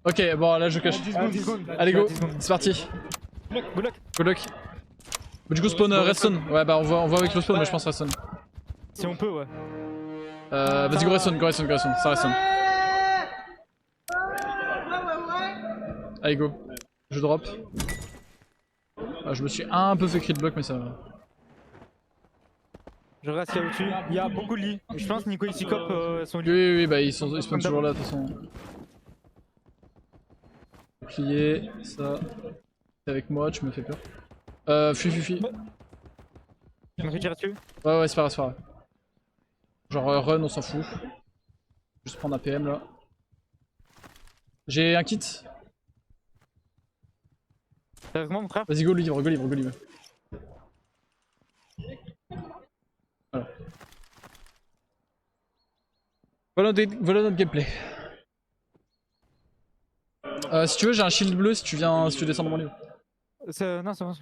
Ok, bon là je cache. 10 secondes, 10 secondes. Allez go, 10 secondes. c'est parti. Good luck. Good luck. Du coup spawn redstone. Ouais bah on voit avec le spawn, mais je pense redstone. Si on peut, ouais. Vas-y go redstone, ça redstone. Allez go, je drop. Ah, je me suis un peu fait crit de bloc mais ça va. Je reste là au-dessus. Il y a beaucoup de lits. Je pense Nico et Sikop sont Oui, lits. oui, oui, bah ils spawnent toujours là de toute façon. Bouclier, ça. T'es avec moi, tu me fais peur. Fuis. Je me fais tirer dessus. Ouais, c'est pas grave. Genre run, on s'en fout. Juste prendre un PM là. J'ai un kit. Sérieusement, mon frère? Vas-y, go libre. Voilà notre gameplay. Si tu veux, j'ai un shield bleu si tu descends dans mon livre. Non, c'est bon.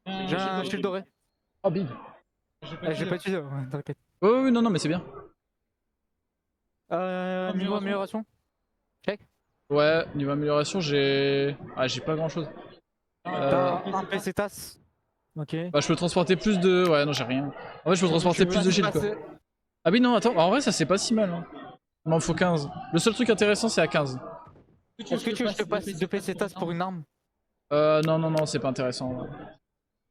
J'ai un shield doré. Oh, big. J'ai pas utilisé, ouais, t'inquiète. Ouais, non, mais c'est bien. Niveau amélioration? Check. Ouais, niveau amélioration, j'ai. Ah, j'ai pas grand chose. T'as un PC tasse. Ok. Bah, je peux transporter plus de. Ouais, non, j'ai rien. En fait, je peux transporter plus de shield quoi. Ah, oui, non, attends, en vrai, ça c'est pas si mal. Hein. Il m'en faut 15. Le seul truc intéressant, c'est à 15. Est-ce que tu veux que je te passe 2 PC tasse pour une arme? Non, c'est pas intéressant. Ouais.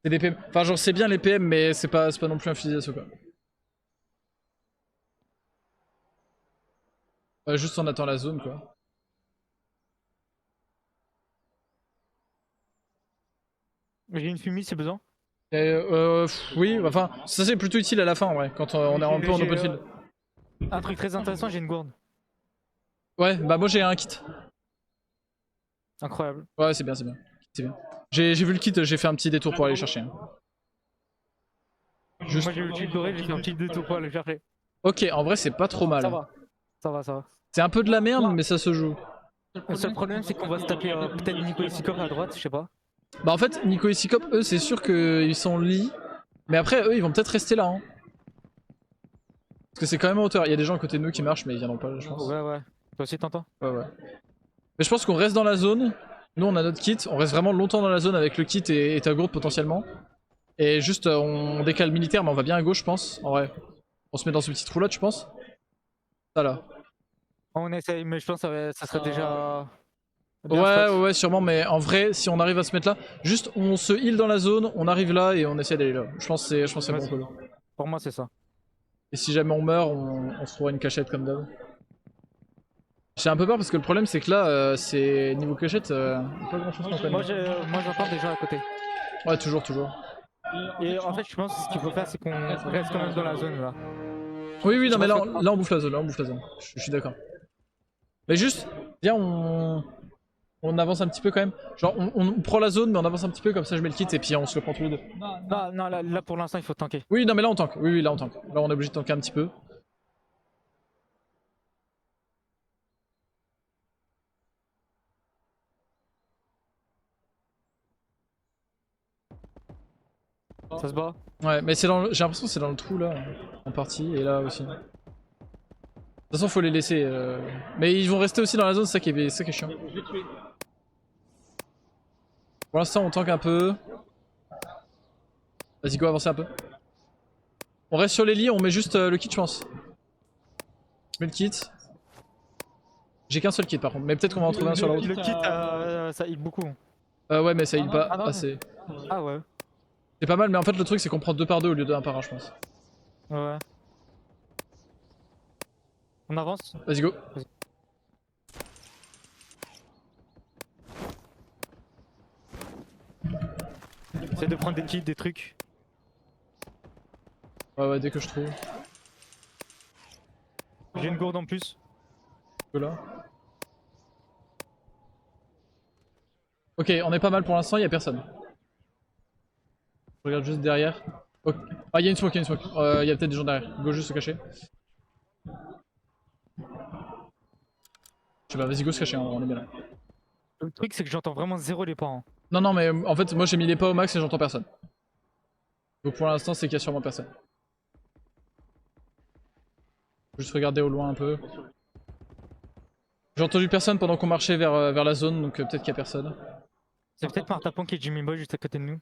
C'est des PM. Enfin, genre, c'est bien les PM, mais c'est pas non plus un fusil d'assaut quoi. Juste on attend la zone quoi. J'ai une fumée si besoin. Oui, enfin, ça c'est plutôt utile à la fin en vrai, quand on est un peu en open field. Un truc très intéressant, j'ai une gourde. Ouais, bah moi j'ai un kit. Incroyable. Ouais, c'est bien. J'ai vu le kit, j'ai fait un petit détour pour aller chercher. Hein. Juste... Moi j'ai eu le shield doré, j'ai fait un petit détour pour aller le chercher. Ok, en vrai c'est pas trop mal. Ça va. C'est un peu de la merde, mais ça se joue. Le seul problème c'est qu'on va se taper peut-être Nico et Sikop à droite, je sais pas. Bah en fait, Nico et Sikop, eux c'est sûr qu'ils sont lit. Mais après, eux ils vont peut-être rester là. Hein. Parce que c'est quand même en hauteur. Il y a des gens à côté de nous qui marchent, mais ils viendront pas, je pense. Ouais. Toi aussi t'entends? Ouais. Mais je pense qu'on reste dans la zone. Nous on a notre kit, on reste vraiment longtemps dans la zone avec le kit et ta gourde potentiellement. Et juste on décale militaire, mais on va bien à gauche je pense. En vrai. On se met dans ce petit trou là, tu penses? Ça là. On essaye, mais je pense que ça serait déjà... Ouais, sûrement, mais en vrai, si on arrive à se mettre là, juste on se heal dans la zone, on arrive là et on essaie d'aller là. Je pense que c'est bon call. Pour moi c'est ça. Et si jamais on meurt, on se trouvera une cachette comme d'hab. J'ai un peu peur parce que le problème c'est que là, c'est niveau cachette, pas grand chose qu'on connaît. Moi j'entends des gens à côté. Ouais, toujours. Et en fait je pense que ce qu'il faut faire c'est qu'on reste quand même dans la zone là. Oui, non mais là on bouffe la zone, Je suis d'accord. Mais juste, viens on avance un petit peu quand même. Genre on prend la zone mais on avance un petit peu comme ça je mets le kit et puis on se le prend tous les deux. Non, là pour l'instant il faut tanker. Oui, non mais là on tank. Oui, là on tank. Là on est obligé de tanker un petit peu. Ça se bat. Ouais, mais j'ai l'impression que c'est dans le trou là, en partie, et là aussi. De toute façon faut les laisser. Mais ils vont rester aussi dans la zone, c'est ça qui est chiant. Pour l'instant on tank un peu. Vas-y go, avancez un peu. On reste sur les lits, on met juste le kit je pense. Je mets le kit. J'ai qu'un seul kit par contre, mais peut-être qu'on va en trouver un sur la route. Le kit ça heal beaucoup. Ouais mais ça heal pas non, assez. Ah ouais. C'est pas mal mais en fait le truc c'est qu'on prend 2 par 2 au lieu de 1 par 1 je pense. Ouais. On avance. Vas-y go. Essaye de prendre des kits, des trucs. Ouais, dès que je trouve. J'ai une gourde en plus. Là. Ok, on est pas mal pour l'instant, y'a personne. Je regarde juste derrière. Okay. Ah, y'a une smoke. Y'a peut-être des gens derrière. Go juste se cacher. Je sais pas, vas-y go se cacher, on est bien là. Le truc c'est que j'entends vraiment zéro les pas. Hein. Non, mais en fait, moi j'ai mis les pas au max et j'entends personne. Donc pour l'instant, c'est qu'il y a sûrement personne. Juste regarder au loin un peu. J'ai entendu personne pendant qu'on marchait vers la zone, donc peut-être qu'il y a personne. C'est peut-être Martapon qui est Jimmy Boy juste à côté de nous.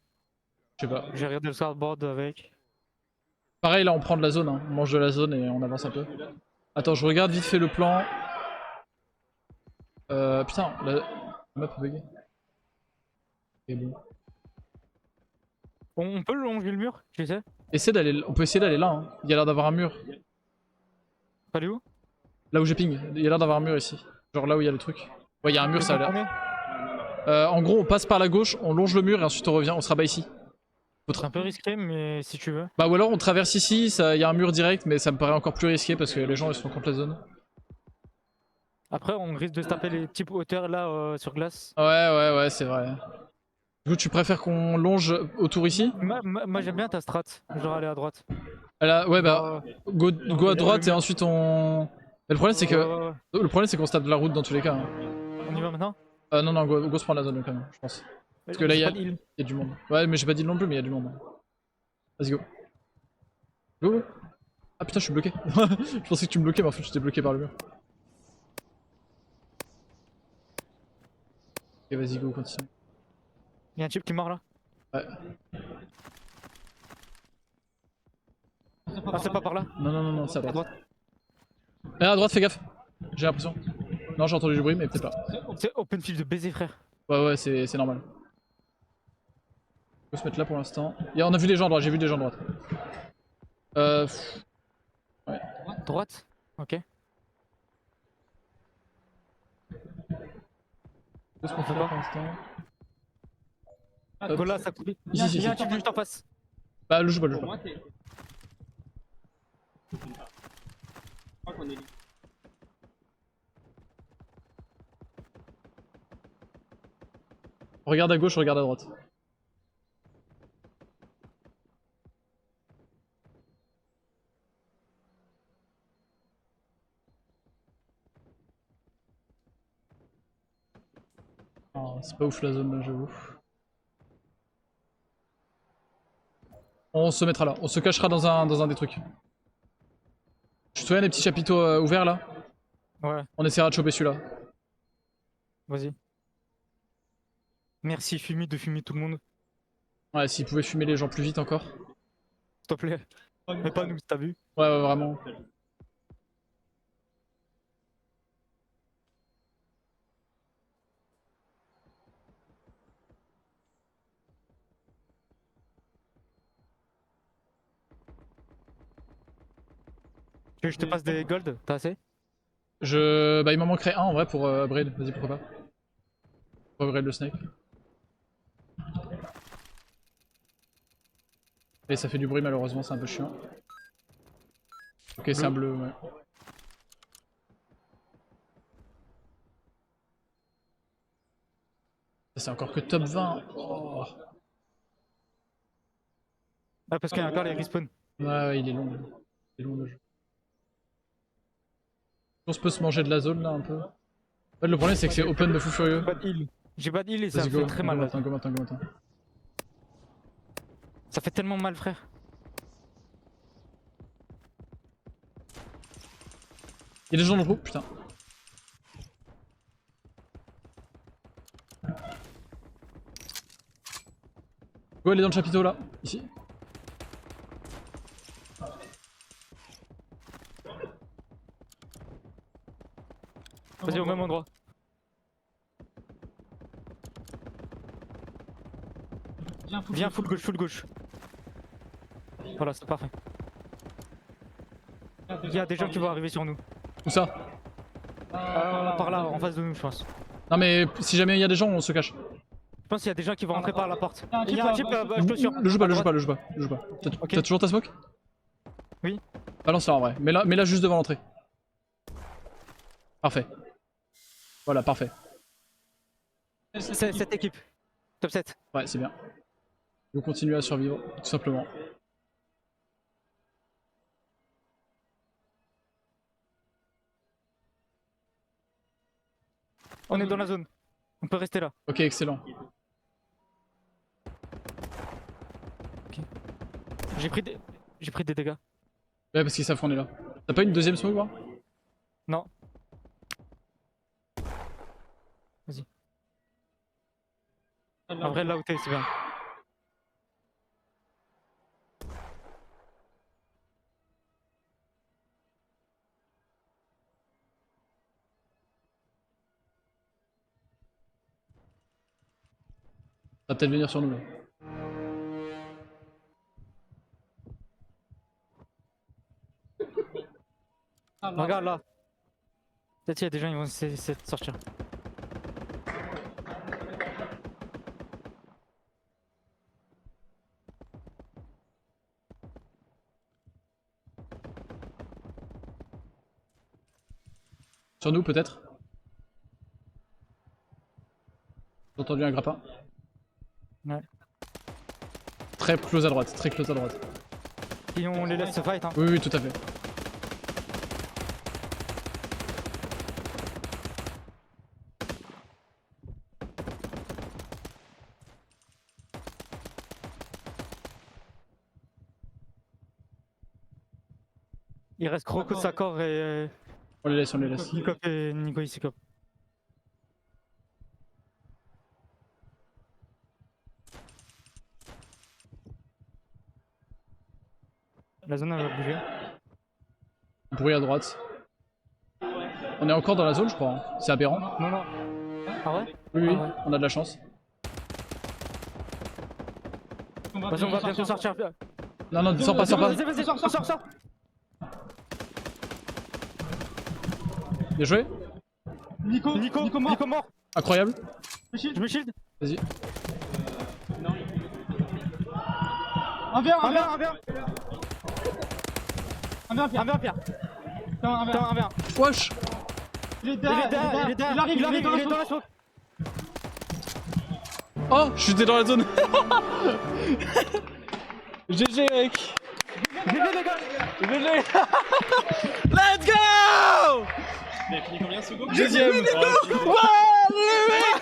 Je sais pas. J'ai regardé le scoreboard avec. Pareil, là on prend de la zone, hein. On mange de la zone et on avance un peu. Attends, je regarde vite fait le plan. Putain, la map a bugué. Et bon. On peut longer le mur, tu sais? On peut essayer d'aller là, hein. Il y a l'air d'avoir un mur. Pas aller où? Là où j'ai ping, il y a l'air d'avoir un mur ici. Genre là où il y a le truc. Ouais, il y a un mur, ça a l'air. En gros, on passe par la gauche, on longe le mur et ensuite on revient, on se rabat ici. C'est un peu risqué, mais si tu veux. Bah ou alors on traverse ici, il y a un mur direct, mais ça me paraît encore plus risqué parce que les gens ils sont contre la zone. Après, on risque de se taper les types hauteurs là sur glace. Ouais, c'est vrai. Du coup, tu préfères qu'on longe autour ici? Moi j'aime bien ta strat, genre aller à droite. Ouais, bah, go à droite et ensuite on. Mais le problème c'est que. Ouais. Le problème c'est qu'on se tape de la route dans tous les cas. Hein. On y va maintenant? Non, go se prendre la zone quand même, je pense. Parce que là il y a du monde. Ouais, mais j'ai pas dit non plus, mais il y a du monde. Vas-y, go. Go. Ah putain, je suis bloqué. Je pensais que tu me bloquais, mais en fait, j'étais bloqué par le mur. Ok, vas-y, go, continue. Y'a un type qui mord là? Ouais. Ah, c'est pas par là? Non, c'est à droite. À droite, fais gaffe. J'ai l'impression. Non, j'ai entendu du bruit, mais peut-être pas. C'est open field de baiser, frère. Ouais, c'est normal. On peut se mettre là pour l'instant. On a vu des gens à droite, j'ai vu des gens à droite. Ouais. Droite? Ok. Qu'est-ce qu'on fait là pour l'instant? Go là, ça coupe. Ici. Y'a un type juste en face. Bah, le joue pas. Regarde à gauche, regarde à droite. Oh, c'est pas ouf la zone là, j'avoue. On se mettra là, on se cachera dans un des trucs. Tu te souviens des petits chapiteaux ouverts là? Ouais, On essaiera de choper celui-là. vas-y. Merci Fumi de fumer tout le monde. Ouais, s'ils pouvaient fumer les gens plus vite encore. S'il te plaît. Mais pas nous, t'as vu? Ouais, vraiment. Tu veux que je te passe des gold? T'as assez? Bah, il m'en manquerait un en vrai pour upgrade. Vas-y, pourquoi pas. Pour upgrade le snake. Et ça fait du bruit malheureusement, c'est un peu chiant. Ok, c'est un bleu, ouais. C'est encore que top 20. Oh. Ah, parce qu'il y a encore les respawn. Ouais, il est long. Il est long le jeu. On se peut se manger de la zone là un peu. En fait, le problème c'est que c'est open de fou furieux. J'ai pas de heal et ça fait très mal. Go maintenant. Ça fait tellement mal, frère. Il y a des gens dans le groupe, putain. Go aller dans le chapiteau là, ici. Vas-y, au même endroit. Viens, full gauche. Voilà, c'est parfait. Il y a des gens qui vont arriver sur nous. Où ça? Par là, en face de nous, je pense. Non mais si jamais il y a des gens, on se cache. Je pense qu'il y a des gens qui vont rentrer par la porte. Il y a un type, je te suis. Le joue pas. T'as toujours ta smoke? Oui. Balance là en vrai. Mets là juste devant l'entrée. Parfait. Voilà, parfait. C'est cette équipe. Top 7. Ouais, c'est bien. Vous continuez à survivre, tout simplement. On est dans la zone. On peut rester là. Ok, excellent. Okay. J'ai pris des dégâts. Ouais, parce qu'ils savent qu'on est là. T'as pas une deuxième smoke, moi? Non. Vas-y. En vrai, là où t'es, c'est bien. Ça va peut-être venir sur nous. Là. Regarde là. Peut-être il y a des gens qui vont essayer de sortir. Sur nous peut-être. J'ai entendu un grappin. Ouais. Très close à droite, très close à droite. Et on les laisse se fight hein. Oui, oui, tout à fait. Il reste Croco, Sakor et On les laisse, on les laisse. Nico et Nico Isikop. La zone elle va bouger. Bruit à droite. On est encore dans la zone, je crois. Hein. C'est aberrant. Non, non. Ah ouais? Oui, oui, Ah ouais. on a de la chance. Vas-y, on va bientôt sortir. Non, non, sors pas, sors pas. Vas-y, vas-y, sors. Bien joué. Nico mort. Incroyable. Je me shield. Vas-y. Un verre. Pierre. Un verre. Wesh. Il est derrière. Il arrive dans la smoke. Oh, j'étais dans la zone. GG mec. GG les gars. GG. Let's go. Vous avez fini combien secondes? Deuxième. Ouais,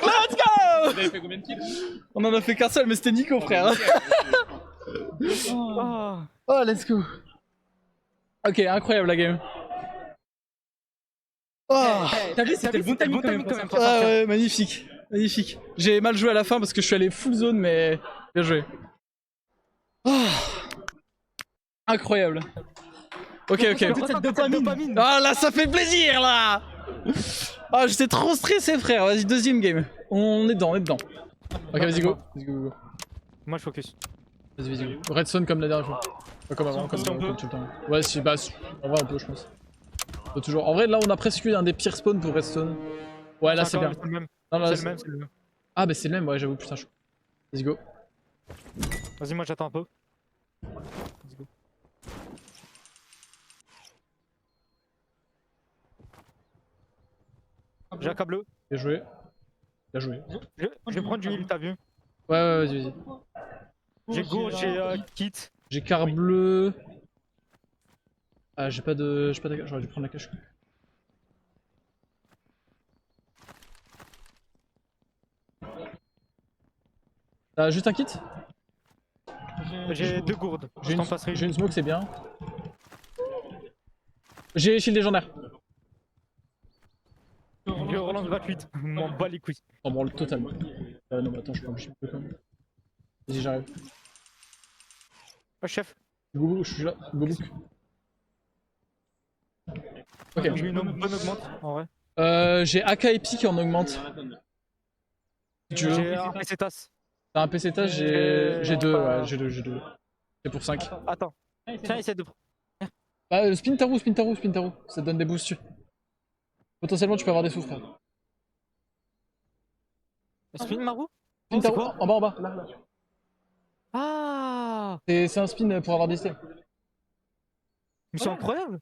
Let's go. vous avez fait combien de kills? On en a fait qu'un seul, mais c'était Nico, frère. Oh. Oh, let's go. Ok, incroyable la game. Oh. T'as vu, c'était le bon timing quand même pour Ah sortir. ouais, magnifique. Magnifique. J'ai mal joué à la fin parce que je suis allé full zone, mais bien joué. Oh. Incroyable. Ok, ok. Toute cette dopamine. Ah là, ça fait plaisir là. Ah, j'étais trop stressé, frère. Vas-y, deuxième game. On est dedans, Ok, vas-y, go. Vas-y, go. Moi je focus. Vas-y, go. Redstone comme la dernière fois. Pas comme avant, comme Si on tout peut. le temps. Ouais, si, bah, en vrai, on peut, je pense. On peut toujours. En vrai, là, on a presque eu un des pires spawns pour Redstone. Ouais, là, c'est bien. C'est le même. Non, là, C'est le même. Ah, bah, c'est le même, ouais, j'avoue, putain, chaud. Let's go. Vas-y, moi j'attends un peu. Let's go. J'ai un câble. Bien joué. Bien joué. Je vais prendre du heal, t'as vu? Ouais, vas-y. J'ai go, j'ai kit. J'ai car bleu. Ah, j'ai pas de. J'aurais dû prendre la cache. T'as juste un kit? J'ai 2 gourdes. J'ai Je t'en passerai une une. smoke, c'est bien. J'ai shield légendaire. Je relance gratuite. M'en bats les couilles. On branle totalement. Non, mais attends, je prends le shield quand même. Vas-y, j'arrive. Oh, chef. Go, je suis là. Go book. Ok. J'ai une bonne augmente en vrai. J'ai AK Epic en augmente. Si tu veux. J'ai un PC tasse. T'as un PC tas, j'ai deux, ouais, j'ai deux. C'est pour 5. Attends. Tiens, essaie de. Bah, spin tarot. Ça te donne des boosts. Potentiellement, tu peux avoir des sous, frère. Spin Marou? Spin C'est tarot, quoi en bas. Là. Ah! C'est un spin pour avoir des stèles. Mais c'est incroyable!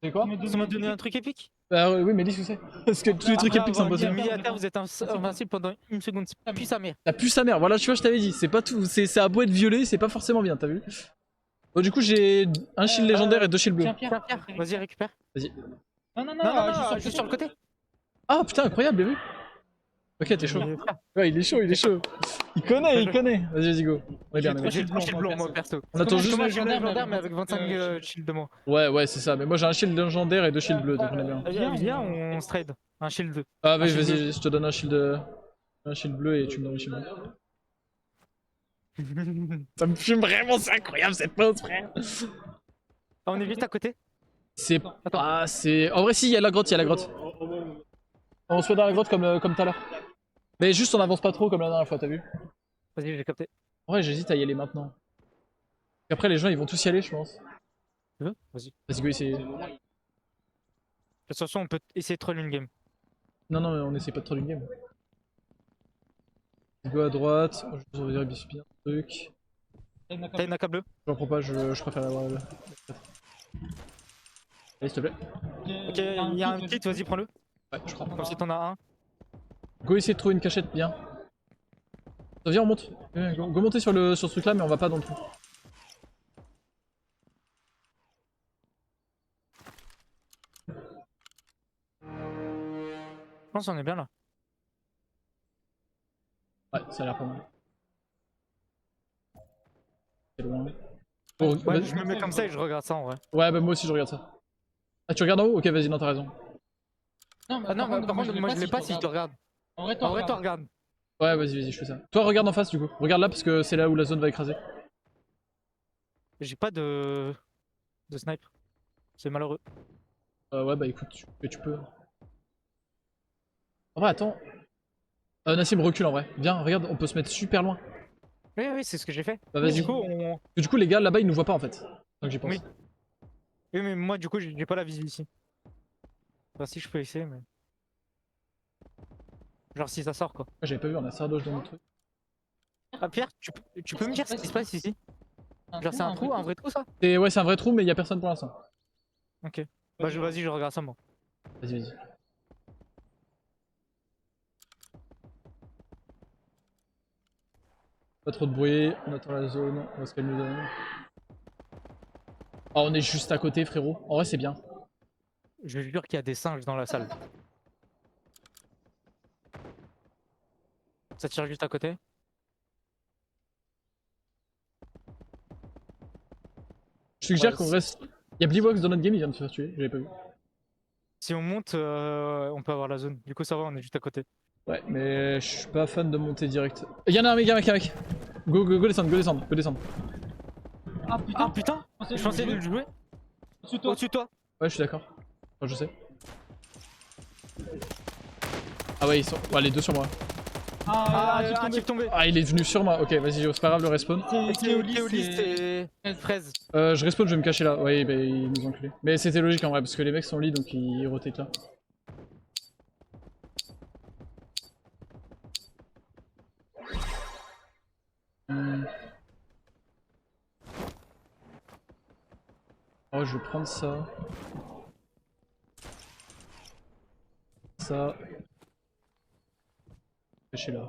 C'est quoi? Ça m'a donné un truc épique! Bah oui, mais dis ce que c'est. Parce que tous les trucs épiques sont J'ai possibles. mis à terre, vous êtes invincible pendant une seconde. Puis sa mère. T'as pu sa mère, voilà, tu vois, je t'avais dit. C'est pas tout. C'est à beau être violet, c'est pas forcément bien, t'as vu? Bon, du coup, j'ai un shield légendaire et 2 shields bleus. Pierre, vas-y, récupère. Vas-y. Non, juste sur le côté. Ah putain, incroyable, bien vu. Ok, t'es chaud. Ouais, il est chaud. Il connaît. Vas-y, go. On est bien, on est bien. J'ai le shield blanc, moi, perso. On attend juste. J'ai un légendaire, mais avec 25 shields de moi. Ouais, c'est ça. Mais moi, j'ai un shield légendaire et 2 shields bleus, donc on est bien. Viens, on se trade. Un shield. Ah, vas-y, shield vas-y, je te donne un shield bleu et tu me donnes un shield bleu. Ça me fume vraiment, c'est incroyable cette pause, frère. Ah, on est juste à côté. C'est Attends. pas. C'est. En vrai, si, il y a la grotte, il y a la grotte. On se met dans la grotte comme tout à l'heure. Mais juste, on avance pas trop comme la dernière fois, t'as vu? Vas-y, j'ai capté. En vrai, j'hésite à y aller maintenant. Après, les gens ils vont tous y aller, je pense. Tu veux? Vas-y. Vas-y, go, essayer. De toute façon, on peut essayer de troll une game. Non, non, mais on essaie pas de troll une game. Go à droite. Je vous vérifie bien le truc. T'as une AK bleue? J'en prends pas, je préfère l'avoir. Allez, s'il te plaît. Ok, il y a un kit, vas-y, prends-le. Ouais, je prends. Comme si t'en as un. Go essayer de trouver une cachette bien. Viens, on monte. Go monter sur ce truc là, mais on va pas dans le trou. Je pense qu'on est bien là. Ouais, ça a l'air pas mal. C'est loin. Bon, Ouais, vas-y. je me mets comme ça et je regarde ça en vrai. Ouais, bah moi aussi je regarde ça. Ah, tu regardes en haut? Ok, vas-y, non, t'as raison. Ah non, mais par contre, moi je l'ai pas si je te regarde. En vrai, En vrai, toi, regarde. Ouais, vas-y, je fais ça. Toi, regarde en face du coup. Regarde là parce que c'est là où la zone va écraser. J'ai pas de snipe. C'est malheureux. Ouais, bah écoute, tu peux. En vrai, attends. Nassim, recule en vrai. Viens, regarde, on peut se mettre super loin. Oui, oui, c'est ce que j'ai fait. Bah vas-y. Du coup, on... Du coup, les gars là-bas ils nous voient pas en fait. Donc j'y pense. Oui. Oui, mais moi, du coup, j'ai pas la visu ici. Enfin, si je peux essayer, mais. Genre, si ça sort quoi. Ah, j'avais pas vu, on a Sardoche dans notre truc. Ah, Pierre, tu peux me dire ce qui se passe ici? Genre, c'est un trou, un vrai trou ça? Ouais, c'est un vrai trou, mais y a personne pour l'instant. Ok. Bah, vas-y, je regarde ça moi. Vas-y. Pas trop de bruit, on attend la zone, on va se calmer dedans. Oh, on est juste à côté, frérot. En vrai, c'est bien. Je jure qu'il y a des singes dans la salle. Ça tire juste à côté? Je suggère Ouais, qu'on reste. Y'a Bleebox dans notre game, il vient de se faire tuer, j'avais pas vu. Si on monte, on peut avoir la zone. Du coup, ça va, on est juste à côté. Ouais, mais je suis pas fan de monter direct. Y'en a un mec, un mec. Go descendre. Ah putain! Je pensais le jouer au-dessus de toi. Ouais, je suis d'accord. Enfin, je sais. Ah ouais, ils sont. Ouais, les deux sur moi. Ah, un type tombé. Ah, il est venu sur moi. Ok, vas-y, c'est pas grave, le respawn. Théolis et fraise. Je respawn, je vais me cacher là. Ouais, bah, ils nous ont enculés. Mais c'était logique en vrai, parce que les mecs sont lit donc ils rotate là. Oh, je vais prendre ça. Ça. Cacher là.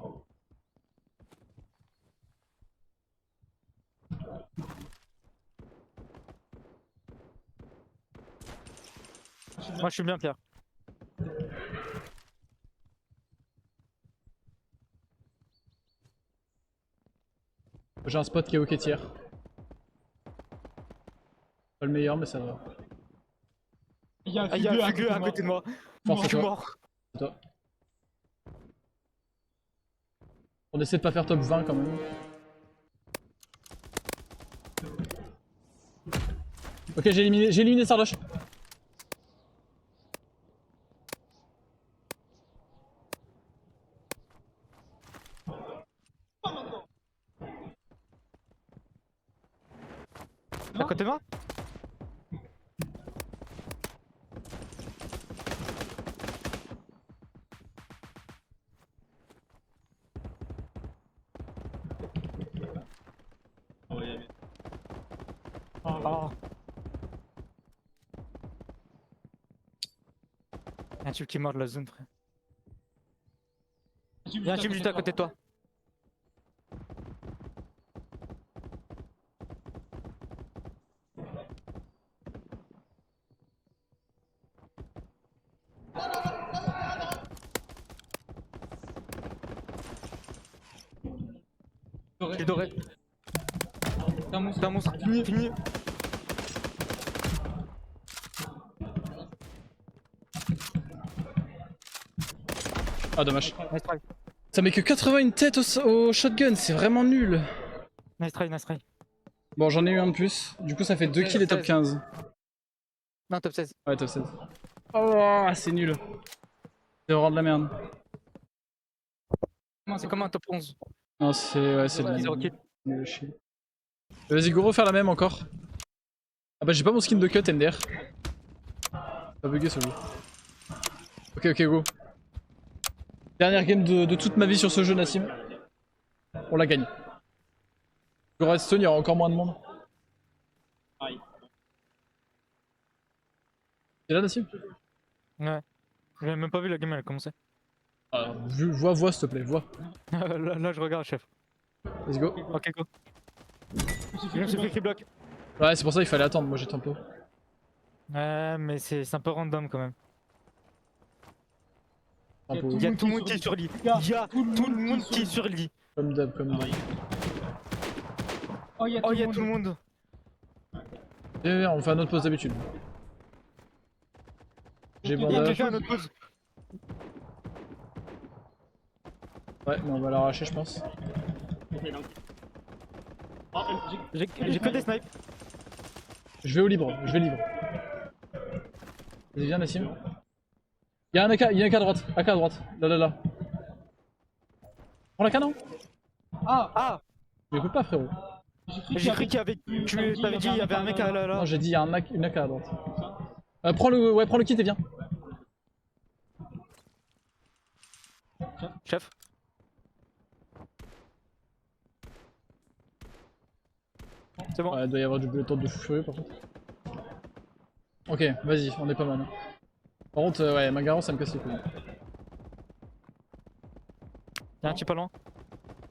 Moi, je suis bien, Pierre. J'ai un spot qui est au quêtière. Pas le meilleur, mais ça va. Il y a un Ah, il y a un fugueux à côté de moi. Force Je à suis toi. mort. C'est toi. On essaie de pas faire top 20 quand même. Ok, j'ai éliminé Sardoche. À côté de moi? Oh. Un type qui mord de la zone, frère. Il y a un type juste à côté de toi. Je suis doré. C'est un monstre. Fini. Ah dommage. Nice try. Ça met que 80 une tête au shotgun, c'est vraiment nul. Nice try, nice try. Bon j'en ai eu un de plus, du coup ça fait 2 kills et top 15. Non, top 16. Ouais top 16. Oh c'est nul. C'est vraiment de la merde. C'est comme un top 11. Non c'est ouais, c'est de la 0 kill. nul à chier. Vas-y go refaire la même encore. Ah bah j'ai pas mon skin de cut MDR. Pas bugué celui. Ok go. Dernière game de toute ma vie sur ce jeu Nassim. On la gagne. Go Redstone, il y aura encore moins de monde. T'es là Nassim? Ouais. J'avais même pas vu la game, elle a commencé. Ah, vois s'il te plaît, vois. là, je regarde, chef. Let's go. Ok, go. Je me suis fait block. Ouais c'est pour ça qu'il fallait attendre, moi j'ai tempo. Ouais, mais c'est un peu random quand même. Tempo. Il y a tout le monde qui est sur lit. Il y a tout le monde qui est sur lit. Comme d'hab, comme d'hab. Oh, il y a tout le monde. Viens, on fait un autre pause d'habitude. J'ai Il y a bandage. quelqu'un à notre pause. Ouais, mais on va l'arracher, je pense. J'ai que des snipes. Je vais au libre, je vais libre. Vas-y, viens, Nassim. Y'a un AK, y'a un AK à droite. AK à droite. Là. Prends l'AK, non? Ah, Je m'écoute pas, frérot. j'ai cru qu'il y avait. Tu t'avais dit il y avait un mec là. Non, j'ai dit y'a une AK à droite. Prends le kit et viens. Chef. C'est bon. Ouais, il doit y avoir du bullet temps de fou furieux par contre. Ok, vas-y, on est pas mal. Par contre, ouais, Magaro ça me casse les couilles. Y'a un type pas loin.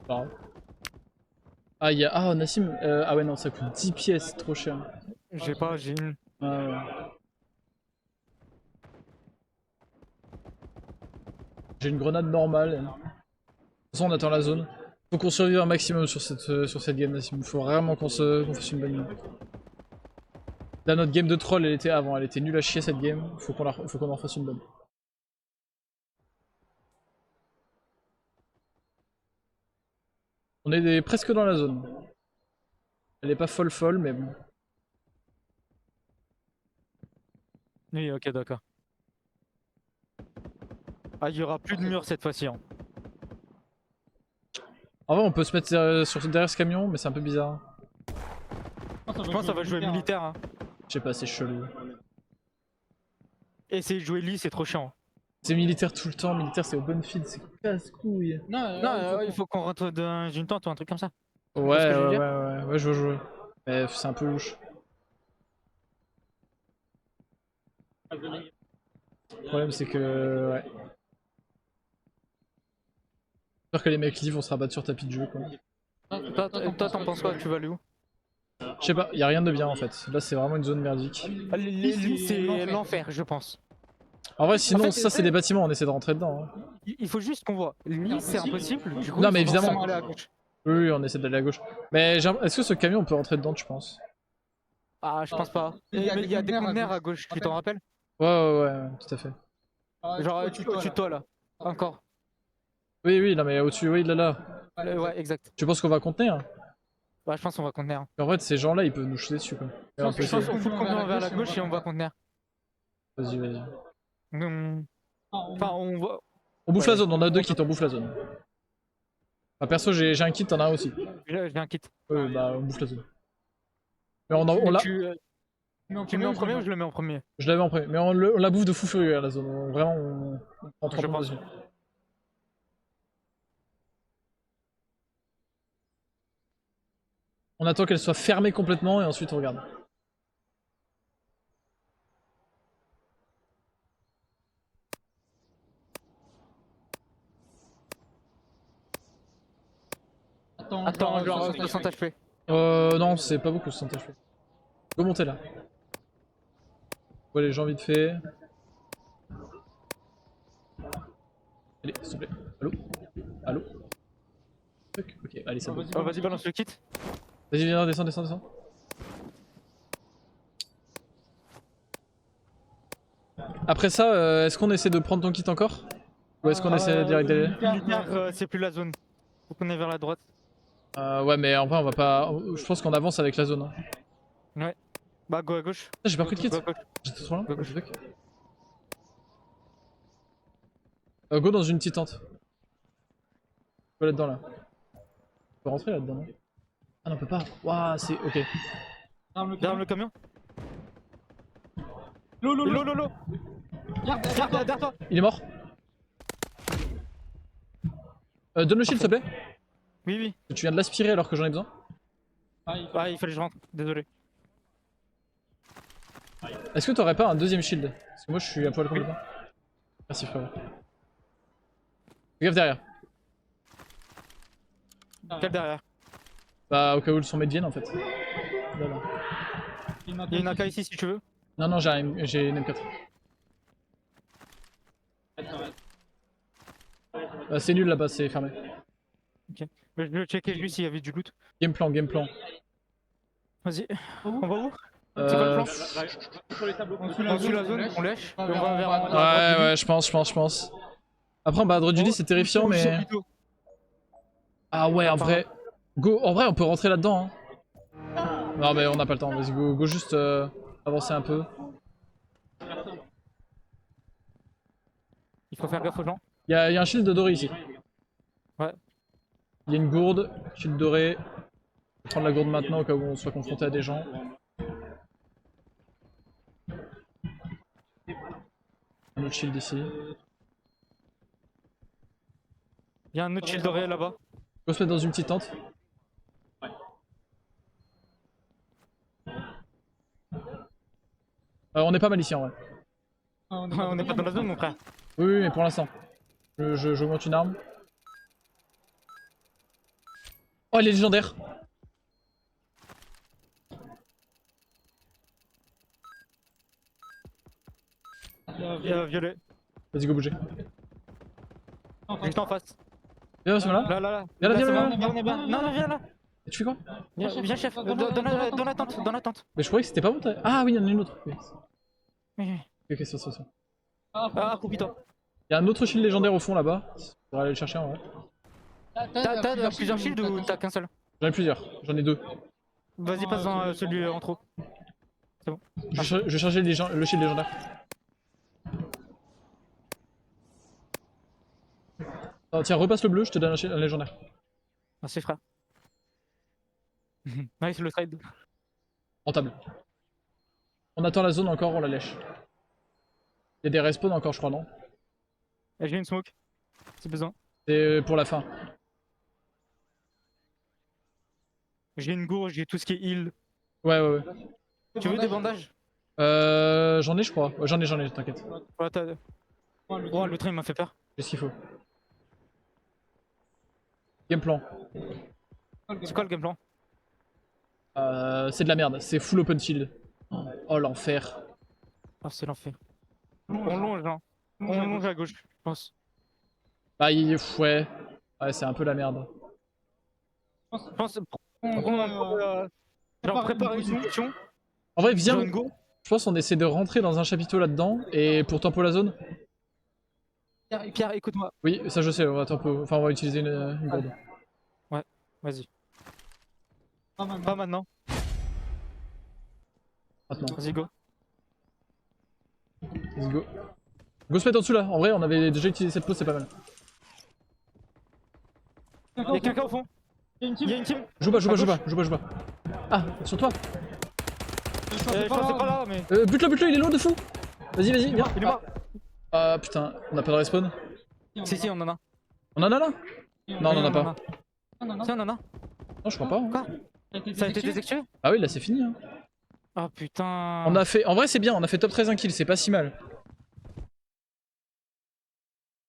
Pas grave. Ah, il y a. Ah, Nassim. Ah, ouais, non, ça coûte 10 pièces, trop cher. J'ai une. Ah, ouais. J'ai une grenade normale. De toute façon, on attend la zone. Faut qu'on survive un maximum sur cette game, Nassim. Faut vraiment qu'on fasse une bonne game. Là, notre game de troll, elle était avant. Elle était nulle à chier cette game. Faut qu'on en fasse une bonne. On est presque dans la zone. Elle est pas folle, mais bon. Oui, ok, d'accord. Ah, il y aura plus de mur cette fois-ci. Hein. En vrai, on peut se mettre derrière ce camion, mais c'est un peu bizarre. Je pense que ça va jouer militaire. Hein. Je sais pas, c'est chelou. Essayer de jouer lit, c'est trop chiant. C'est militaire tout le temps, militaire c'est open field, c'est casse-couille. Non, il faut qu'on rentre dans une tente ou un truc comme ça. Ouais, ce que je veux ouais, je veux jouer. Mais c'est un peu louche. Le problème c'est que... ouais. J'espère que les mecs live vont se rabattre sur tapis de jeu quoi. Toi, t'en penses quoi? Tu vas aller où? Je sais pas, y a rien de bien en fait. Là c'est vraiment une zone merdique. Les lits, c'est l'enfer, je pense. En vrai sinon En fait, ça c'est des bâtiments, on essaie de rentrer dedans. Hein. Il faut juste qu'on voit. Lit, c'est impossible. Du coup, Non, il mais faut évidemment. forcément aller à gauche. Oui, on essaie d'aller à gauche. Mais est-ce que ce camion on peut rentrer dedans tu penses? Ah, je pense pas. Mais il y a des conteneurs à gauche, tu t'en rappelles? Ouais, tout à fait. Genre au-dessus de toi là. Encore. Oui, non mais au-dessus, oui, là. Ouais, exact. Tu penses qu'on va contenir? Ouais, je pense qu'on va contenir. En fait, ces gens-là, ils peuvent nous shooter dessus, quoi. Et on peut Je pense essayer. qu'on fout le conteneur vers la gauche et on va contenir. Vas-y. Enfin, on va. On bouffe la zone, on a 2 kits, on bouffe la zone. Enfin, perso, j'ai un kit, t'en as un aussi. J'ai un kit. Ouais, bah, on bouffe la zone. Mais on l'a. Tu le mets en premier ou je le mets en premier? Je l'avais en premier, mais on la bouffe de fou furieux, la zone. Vraiment, on prend trop Je pense. dessus. On attend qu'elle soit fermée complètement et ensuite on regarde. Attends, genre 60 HP. Non, c'est pas beaucoup, 60 HP. Go monter là. Ouais, les gens vite fait. Allez, s'il te plaît. Allô? Ok, allez, ça va. Oh, vas-y, balance le kit. Vas-y, viens, descends. Après ça, est-ce qu'on essaie de prendre ton kit encore? Où est-ce qu'on essaie direct d'aller? Militaire, c'est plus la zone. Faut qu'on aille vers la droite. Ouais, mais en vrai, on va pas. Je pense qu'on avance avec la zone. Hein. Bah, go à gauche. Ah, j'ai pas pris de kit. Go à gauche. J'étais trop loin. Go à gauche. Go dans une petite tente. Go là-dedans là. On peut rentrer là-dedans, non? Ah non, on peut pas. Waouh, c'est. Ok. Derrière le camion. L'eau. Lolo. Derrière toi. Il est mort. Donne le shield, s'il te plaît. Oui. Tu viens de l'aspirer alors que j'en ai besoin. Ah, il fallait que je rentre. Désolé. Est-ce que t'aurais pas un deuxième shield? Parce que moi je suis à poil complètement. Merci frérot. Fais gaffe derrière. Quel derrière? Bah au cas où le son médienne en fait. Là, là. Il y a une AK ici si tu veux. Non, j'ai une M4. C'est nul là-bas, c'est fermé. Je vais checker juste s'il y avait du loot. Game plan. Vas-y. On va où? Euh... C'est quoi le plan? On suit la zone, on lèche. Et on va vers Ouais, je pense. Après en bas à droite du lit c'est terrifiant mais... Ah ouais, en vrai... Go, en vrai on peut rentrer là-dedans. Hein. Non mais on n'a pas le temps, vas-y go juste avancer un peu. Il faut faire gaffe aux gens. Il y a un shield doré ici. Ouais. Il y a une gourde, shield doré. Je vais prendre la gourde maintenant au cas où on soit confronté à des gens. Un autre shield ici. Il y a un autre shield doré là-bas. On peut se mettre dans une petite tente. On est pas mal ici en vrai. On n'est pas dans la zone mon frère. Oui, mais pour l'instant. Je monte une arme. Oh, il est légendaire. Il y a violet. Vas-y, go bouger. Juste en face. Viens, c'est là. Là. Viens là, c'est viens bon, là. on est bien. Non, viens là. Et tu fais quoi? Viens chef, dans la tente. Mais je croyais que c'était pas bon. Ah oui, il y en a une autre. Oui. Oui. Ok, ça. Ah, accroupis-toi. Il y a un autre shield légendaire au fond là-bas. On va aller le chercher en vrai. T'as plusieurs shields ou t'as qu'un seul? J'en ai plusieurs, j'en ai deux. Vas-y, passe dans celui en trop. Je vais charger le shield légendaire. Oh, tiens, repasse le bleu, je te donne un légendaire. Merci frère. Nice le trade. Rentable. On attend la zone encore, on la lèche. Il y a des respawns encore, je crois, non? J'ai une smoke. Si besoin. C'est pour la fin. J'ai une gourde, j'ai tout ce qui est heal. Ouais. Tu veux des bandages? J'en ai, je crois. Ouais, j'en ai, t'inquiète. Ouais, t'as. Oh, le train m'a fait peur. J'ai ce qu'il faut. Game plan. C'est quoi le game plan? C'est de la merde, c'est full open shield. Oh l'enfer. Ah, c'est l'enfer. On longe, hein. On longe à gauche, je pense. Ah, ouais, c'est un peu la merde. Je pense. Genre, préparer une mission. En vrai, viens. Une go. Je pense qu'on essaie de rentrer dans un chapiteau là-dedans et pour tempo la zone. Pierre, écoute-moi. Oui, ça je sais, on va tempo. Enfin, on va utiliser une gourde. Ouais, vas-y. Pas maintenant. Maintenant. Vas-y, go. Let's go. Go se mettre en dessous là. En vrai, on avait déjà utilisé cette pause, c'est pas mal. Il y a quelqu'un au fond. Il y a une team. Joue pas. Ah, sur toi. Je pensais pas là, mais. Bute-le, il est loin de fou. Vas-y, viens. Il est mort. Ah putain, on a pas de respawn. Si, on en a. On en a là? Non, on en a pas. Si, on en a. Non, je crois pas. Hein. Quoi? Ça a été désactivé? Ah oui, là c'est fini. Hein. Ah putain. On a fait. En vrai, c'est bien, on a fait top 13 1 kill, c'est pas si mal.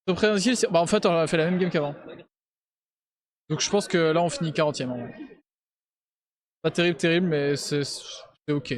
Top 13 1 kill, c'est. Bah en fait, on a fait la même game qu'avant. Donc je pense que là on finit 40ème. Pas terrible, mais c'est ok.